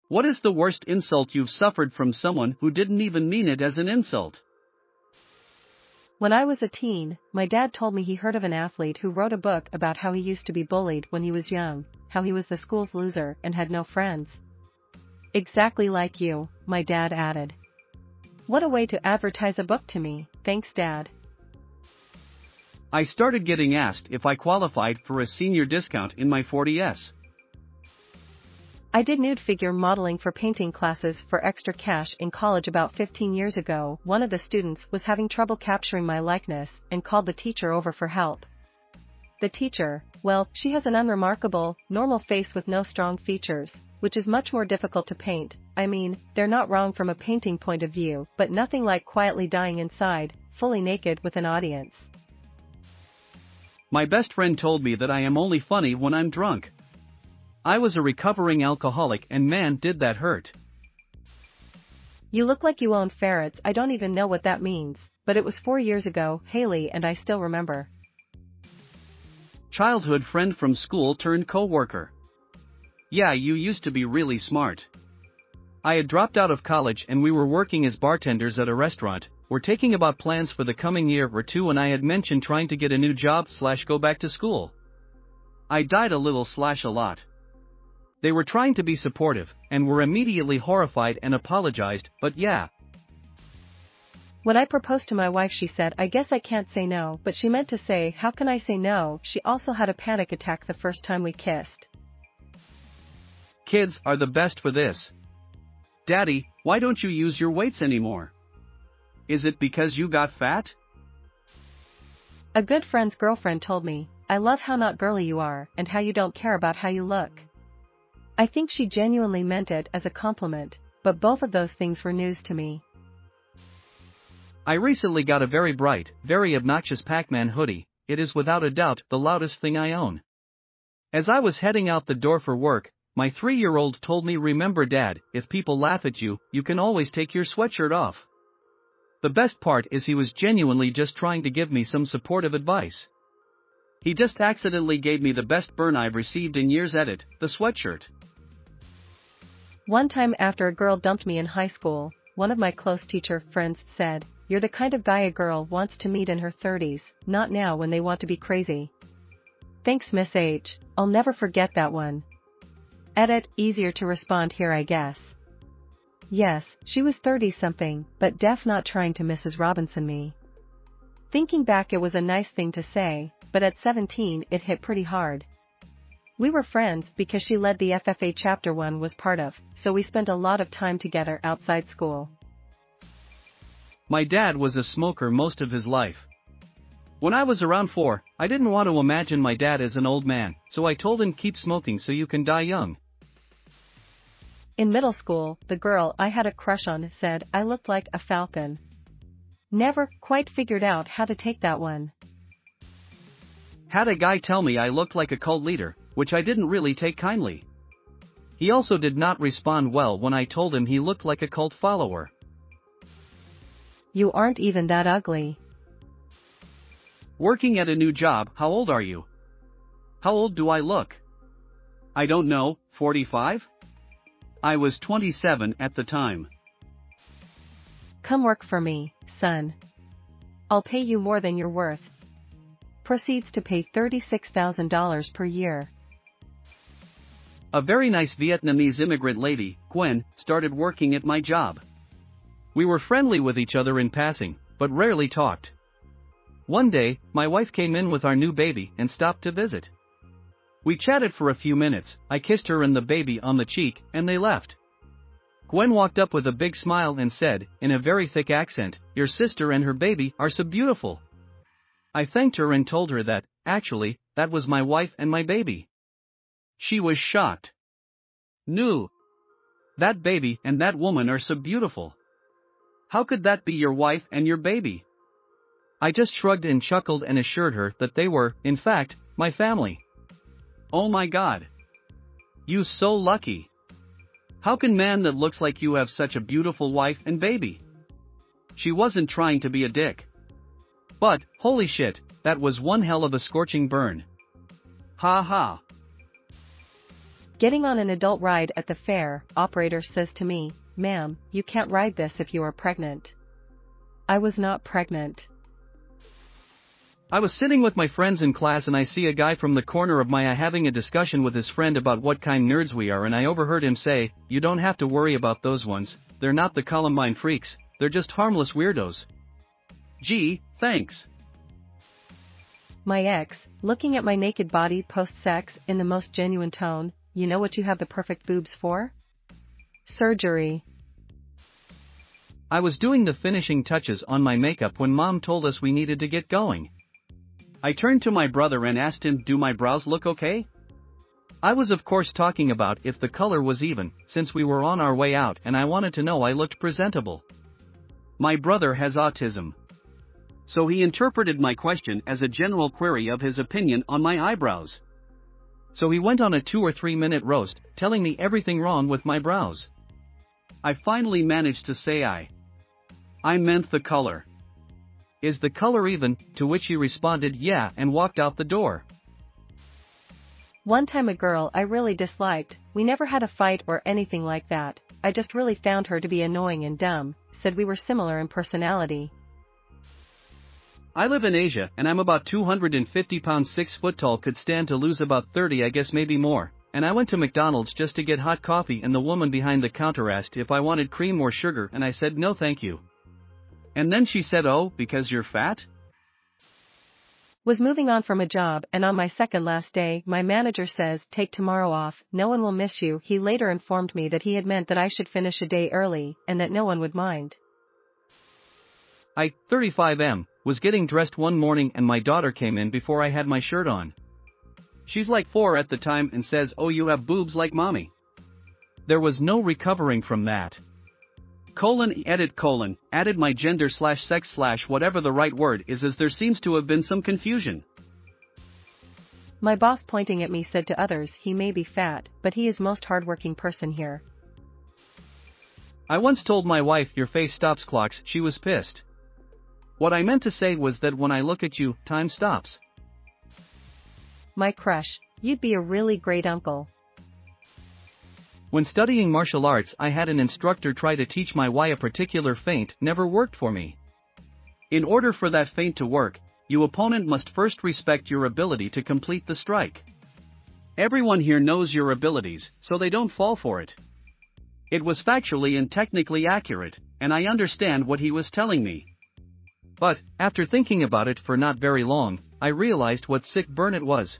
What is the worst insult you've suffered from someone who didn't even mean it as an insult? When I was a teen, my dad told me he heard of an athlete who wrote a book about how he used to be bullied when he was young, how he was the school's loser and had no friends. Exactly like you, my dad added. What a way to advertise a book to me, thanks Dad. I started getting asked if I qualified for a senior discount in my 40s. I did nude figure modeling for painting classes for extra cash in college about 15 years ago. One of the students was having trouble capturing my likeness and called the teacher over for help. The teacher, well, she has an unremarkable, normal face with no strong features, which is much more difficult to paint. I mean, they're not wrong from a painting point of view, but nothing like quietly dying inside, fully naked with an audience. My best friend told me that I am only funny when I'm drunk. I was a recovering alcoholic and man did that hurt. You look like you own ferrets. I don't even know what that means, but it was 4 years ago, Haley, and I still remember. Childhood friend from school turned co-worker. Yeah, you used to be really smart. I had dropped out of college and we were working as bartenders at a restaurant. We're taking about plans for the coming year or two and I had mentioned trying to get a new job / go back to school. I died a little / a lot. They were trying to be supportive, and were immediately horrified and apologized, but yeah. When I proposed to my wife she said I guess I can't say no, but she meant to say how can I say no. She also had a panic attack the first time we kissed. Kids are the best for this. Daddy, why don't you use your weights anymore? Is it because you got fat? A good friend's girlfriend told me, I love how not girly you are, and how you don't care about how you look. I think she genuinely meant it as a compliment, but both of those things were news to me. I recently got a very bright, very obnoxious Pac-Man hoodie. It is without a doubt the loudest thing I own. As I was heading out the door for work, my 3-year-old told me, remember Dad, if people laugh at you, you can always take your sweatshirt off. The best part is he was genuinely just trying to give me some supportive advice. He just accidentally gave me the best burn I've received in years at it, the sweatshirt. One time after a girl dumped me in high school, one of my close teacher friends said, you're the kind of guy a girl wants to meet in her 30s, not now when they want to be crazy. Thanks Miss H, I'll never forget that one. Edit, easier to respond here I guess. Yes, she was 30-something, but deaf not trying to Mrs. Robinson me. Thinking back it was a nice thing to say, but at 17 it hit pretty hard. We were friends because she led the FFA chapter 1 was part of, so we spent a lot of time together outside school. My dad was a smoker most of his life. When I was around 4, I didn't want to imagine my dad as an old man, so I told him keep smoking so you can die young. In middle school, the girl I had a crush on said I looked like a falcon. Never quite figured out how to take that one. Had a guy tell me I looked like a cult leader, which I didn't really take kindly. He also did not respond well when I told him he looked like a cult follower. You aren't even that ugly. Working at a new job, how old are you? How old do I look? I don't know, 45? I was 27 at the time. Come work for me, son. I'll pay you more than you're worth. Proceeds to pay $36,000 per year. A very nice Vietnamese immigrant lady, Gwen, started working at my job. We were friendly with each other in passing, but rarely talked. One day, my wife came in with our new baby and stopped to visit. We chatted for a few minutes, I kissed her and the baby on the cheek, and they left. Gwen walked up with a big smile and said, in a very thick accent, your sister and her baby are so beautiful. I thanked her and told her that, actually, that was my wife and my baby. She was shocked. No. That baby and that woman are so beautiful. How could that be your wife and your baby? I just shrugged and chuckled and assured her that they were, in fact, my family. Oh my God. You so lucky. How can man that looks like you have such a beautiful wife and baby? She wasn't trying to be a dick. But, holy shit, that was one hell of a scorching burn. Ha ha. Getting on an adult ride at the fair, operator says to me, "Ma'am, you can't ride this if you are pregnant." I was not pregnant. I was sitting with my friends in class and I see a guy from the corner of my eye having a discussion with his friend about what kind nerds we are, and I overheard him say, "You don't have to worry about those ones, they're not the Columbine freaks, they're just harmless weirdos." Gee, thanks. My ex, looking at my naked body post-sex in the most genuine tone, "You know what you have the perfect boobs for? Surgery." I was doing the finishing touches on my makeup when Mom told us we needed to get going. I turned to my brother and asked him, "Do my brows look okay?" I was of course talking about if the color was even, since we were on our way out, and I wanted to know I looked presentable. My brother has autism, so he interpreted my question as a general query of his opinion on my eyebrows. So he went on a 2 or 3 minute roast, telling me everything wrong with my brows. I finally managed to say I meant the color. Is the color even? To which he responded yeah and walked out the door. One time a girl I really disliked, we never had a fight or anything like that, I just really found her to be annoying and dumb, said we were similar in personality. I live in Asia and I'm about 250 pounds, 6 foot tall, could stand to lose about 30, I guess maybe more, and I went to McDonald's just to get hot coffee and the woman behind the counter asked if I wanted cream or sugar and I said no thank you. And then she said, "Oh, because you're fat?" Was moving on from a job and on my second last day my manager says, "Take tomorrow off, no one will miss you." He later informed me that he had meant that I should finish a day early and that no one would mind. I, 35M, was getting dressed one morning and my daughter came in before I had my shirt on. She's like 4 at the time and says, "Oh, you have boobs like mommy." There was no recovering from that. Added my gender/sex/ whatever the right word is, as there seems to have been some confusion. My boss pointing at me said to others, "He may be fat, but he is most hardworking person here." I once told my wife, "Your face stops clocks." She was pissed. What I meant to say was that when I look at you, time stops. My crush, "You'd be a really great uncle." When studying martial arts, I had an instructor try to teach me why a particular feint never worked for me. In order for that feint to work, your opponent must first respect your ability to complete the strike. Everyone here knows your abilities, so they don't fall for it. It was factually and technically accurate, and I understand what he was telling me. But, after thinking about it for not very long, I realized what sick burn it was.